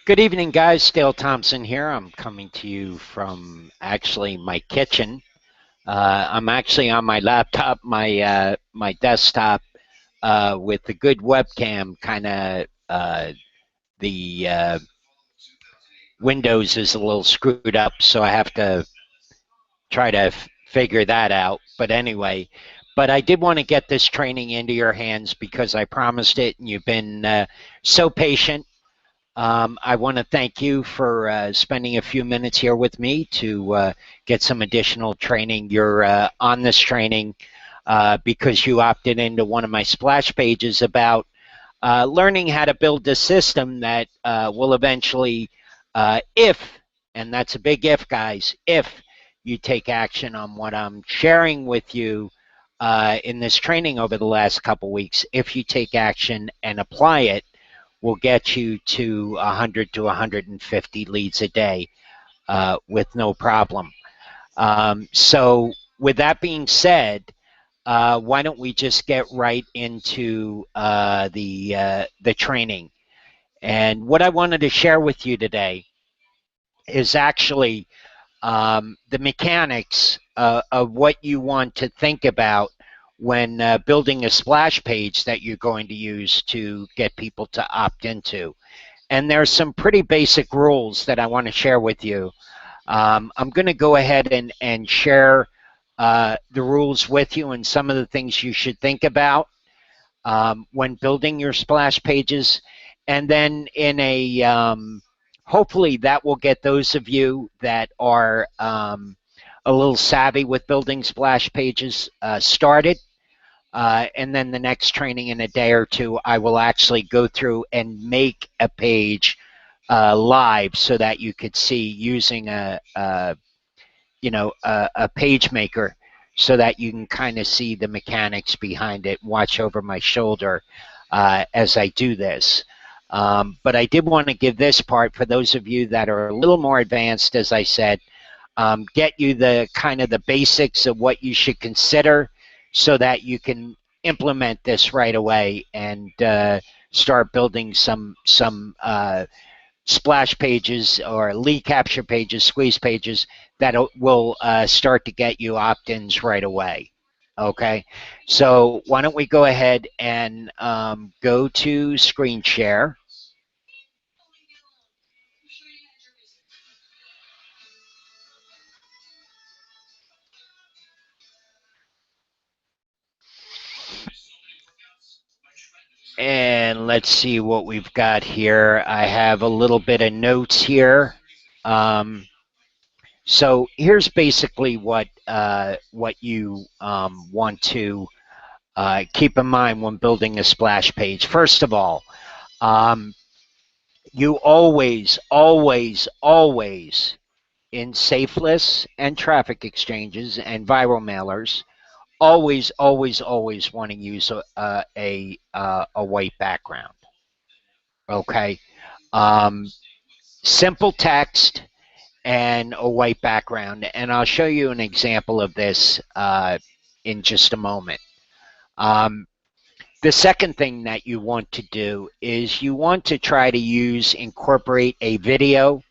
Good evening, guys. Dale Thompson here. I'm coming to you from actually my kitchen. I'm actually on my laptop, my desktop, with a good webcam. Kind of the Windows is a little screwed up, so I have to try to figure that out. But anyway, I did want to get this training into your hands because I promised it, and you've been so patient. I want to thank you for spending a few minutes here with me to get some additional training. You're on this training because you opted into one of my splash pages about learning how to build a system that will eventually, if, and that's a big if, guys, if you take action on what I'm sharing with you in this training over the last couple weeks, if you take action and apply it, will get you to 100 to 150 leads a day with no problem. So with that being said, why don't we just get right into the training? And what I wanted to share with you today is actually the mechanics of what you want to think about when building a splash page that you're going to use to get people to opt into. And there's some pretty basic rules that I want to share with you. I'm going to go ahead and share the rules with you and some of the things you should think about when building your splash pages. And then in a, hopefully that will get those of you that are a little savvy with building splash pages started. And then the next training in a day or two, I will actually go through and make a page live so that you could see using a page maker so that you can kind of see the mechanics behind it, watch over my shoulder as I do this. But I did want to give this part for those of you that are a little more advanced, as I said, get you the kind of the basics of what you should consider so that you can implement this right away and start building some splash pages or lead capture pages, squeeze pages that will start to get you opt-ins right away. Okay, so why don't we go ahead and go to screen share. And let's see what we've got here. I have a little bit of notes here. So here's basically what you want to keep in mind when building a splash page. First of all, you always in safe lists and traffic exchanges and viral mailers, always want to use a white background. Okay, simple text and a white background, and I'll show you an example of this in just a moment. The second thing that you want to do is you want to try to incorporate a video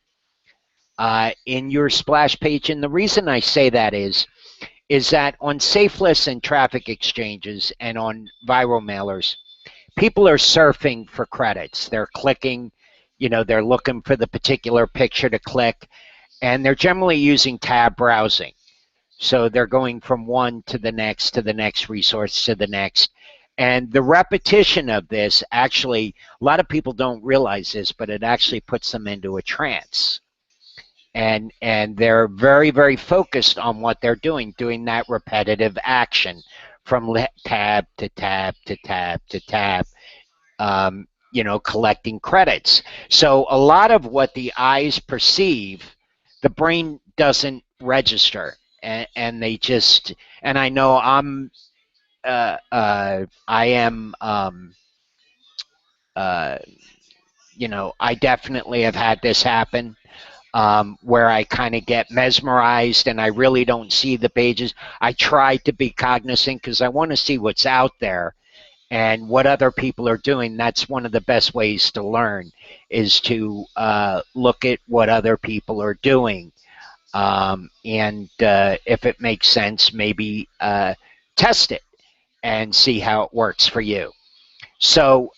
in your splash page, and the reason I say that is that on safe lists and traffic exchanges and on viral mailers, people are surfing for credits. They're clicking, they're looking for the particular picture to click, and they're generally using tab browsing. So they're going from one to the next resource to the next. And the repetition of this actually, a lot of people don't realize this, but it actually puts them into a trance. And they're very focused on what they're doing that repetitive action from tab to tab to tab to tab, collecting credits. So a lot of what the eyes perceive, the brain doesn't register, and they just, and I know I definitely have had this happen. Where I kind of get mesmerized and I really don't see the pages. I try to be cognizant because I want to see what's out there and what other people are doing. That's one of the best ways to learn, is to look at what other people are doing. And if it makes sense, maybe test it and see how it works for you. So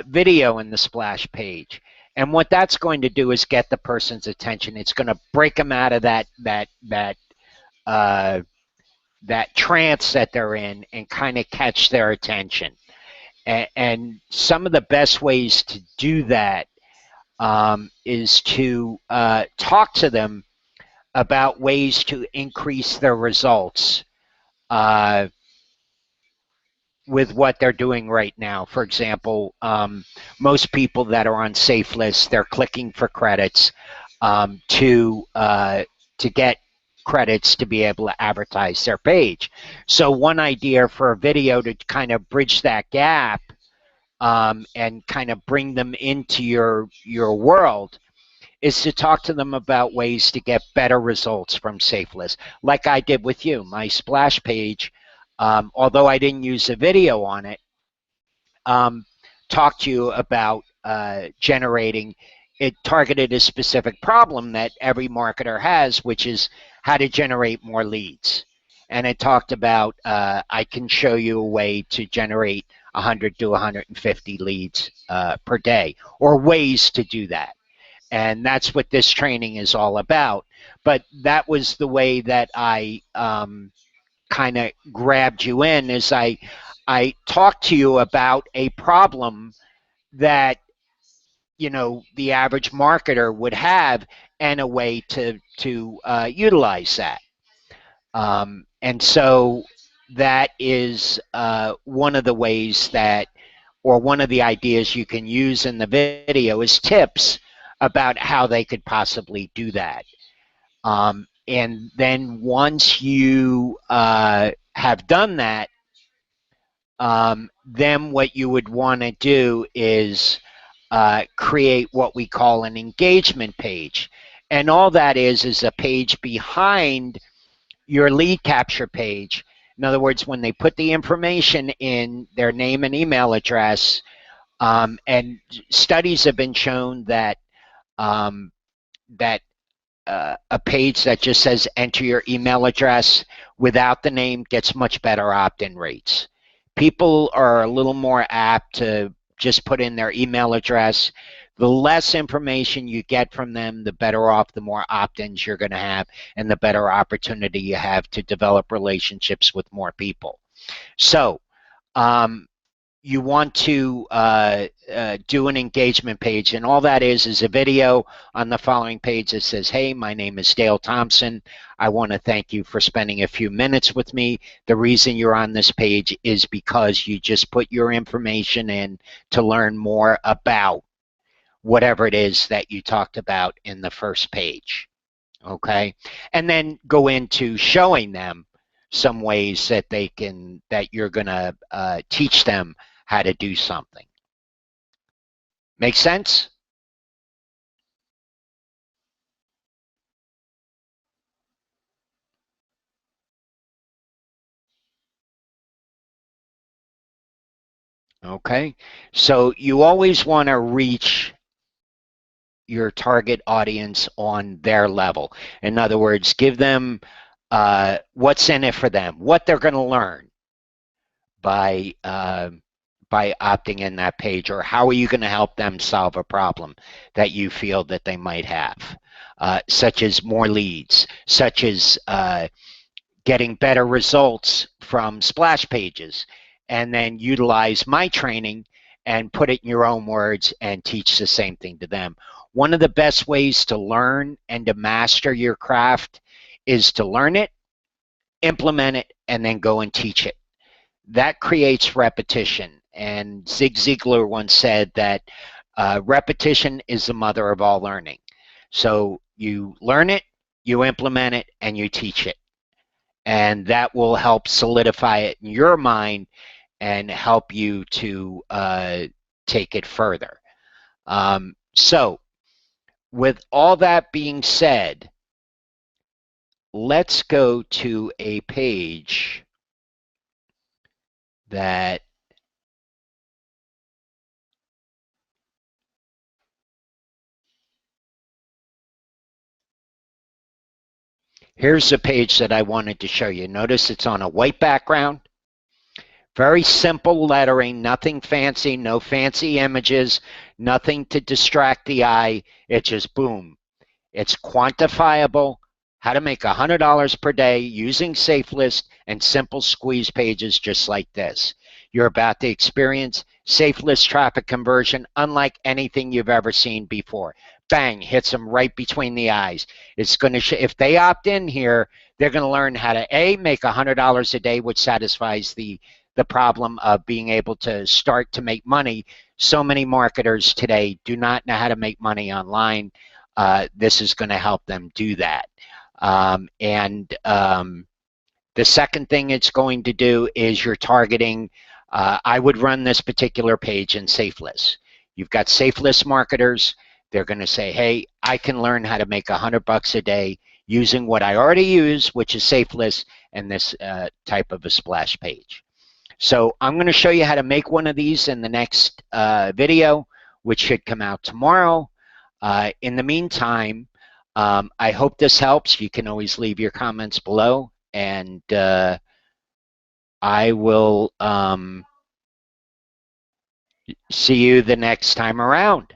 video in the splash page. And what that's going to do is get the person's attention. It's going to break them out of uh, that trance that they're in and kind of catch their attention. And some of the best ways to do that is to talk to them about ways to increase their results uh, with what they're doing right now. For example, most people that are on safe lists, they're clicking for credits to get credits to be able to advertise their page. So one idea for a video to kind of bridge that gap and kind of bring them into your world is to talk to them about ways to get better results from safe lists, like I did with you. My splash page, although I didn't use a video on it, talk to you about generating. It targeted a specific problem that every marketer has, which is how to generate more leads. And it talked about I can show you a way to generate 100 to 150 leads per day, or ways to do that. And that's what this training is all about. But that was the way that I kind of grabbed you in, is I talked to you about a problem that the average marketer would have, and a way to utilize that. And so that is one of the ways that, or one of the ideas you can use in the video, is tips about how they could possibly do that. And then once you have done that, then what you would want to do is create what we call an engagement page. And all that is a page behind your lead capture page. In other words, when they put the information in, their name and email address, and studies have been shown that a page that just says enter your email address without the name gets much better opt-in rates. People are a little more apt to just put in their email address. The less information you get from them, the better off, the more opt-ins you're going to have, and the better opportunity you have to develop relationships with more people. So you want to do an engagement page, and all that is a video on the following page that says, hey, my name is Dale Thompson. I want to thank you for spending a few minutes with me. The reason you're on this page is because you just put your information in to learn more about whatever it is that you talked about in the first page. Okay? And then go into showing them some ways that you're going to teach them how to do something. Make sense? Okay, so you always want to reach your target audience on their level. In other words, give them what's in it for them, what they're going to learn by opting in that page, or how are you going to help them solve a problem that you feel that they might have, such as more leads, such as getting better results from splash pages, and then utilize my training and put it in your own words and teach the same thing to them. One of the best ways to learn and to master your craft is to learn it, implement it, and then go and teach it. That creates repetition. And Zig Ziglar once said that repetition is the mother of all learning. So you learn it, you implement it, and you teach it. And that will help solidify it in your mind and help you to take it further. So with all that being said, let's go to a page that Here's the page that I wanted to show you. Notice it's on a white background. Very simple lettering, nothing fancy, no fancy images, nothing to distract the eye. It's just boom. It's quantifiable, how to make $100 per day using SafeList and simple squeeze pages just like this. You're about to experience SafeList traffic conversion unlike anything you've ever seen before. Bang, hits them right between the eyes. It's going to, if they opt in here, they're going to learn how to A, make $100 a day, which satisfies the problem of being able to start to make money. So many marketers today do not know how to make money online. This is going to help them do that. The second thing it's going to do is you're targeting, I would run this particular page in SafeList. You've got SafeList marketers. They're going to say, hey, I can learn how to make $100 a day using what I already use, which is SafeList and this type of a splash page. So I'm going to show you how to make one of these in the next video, which should come out tomorrow. In the meantime, I hope this helps. You can always leave your comments below, and I will see you the next time around.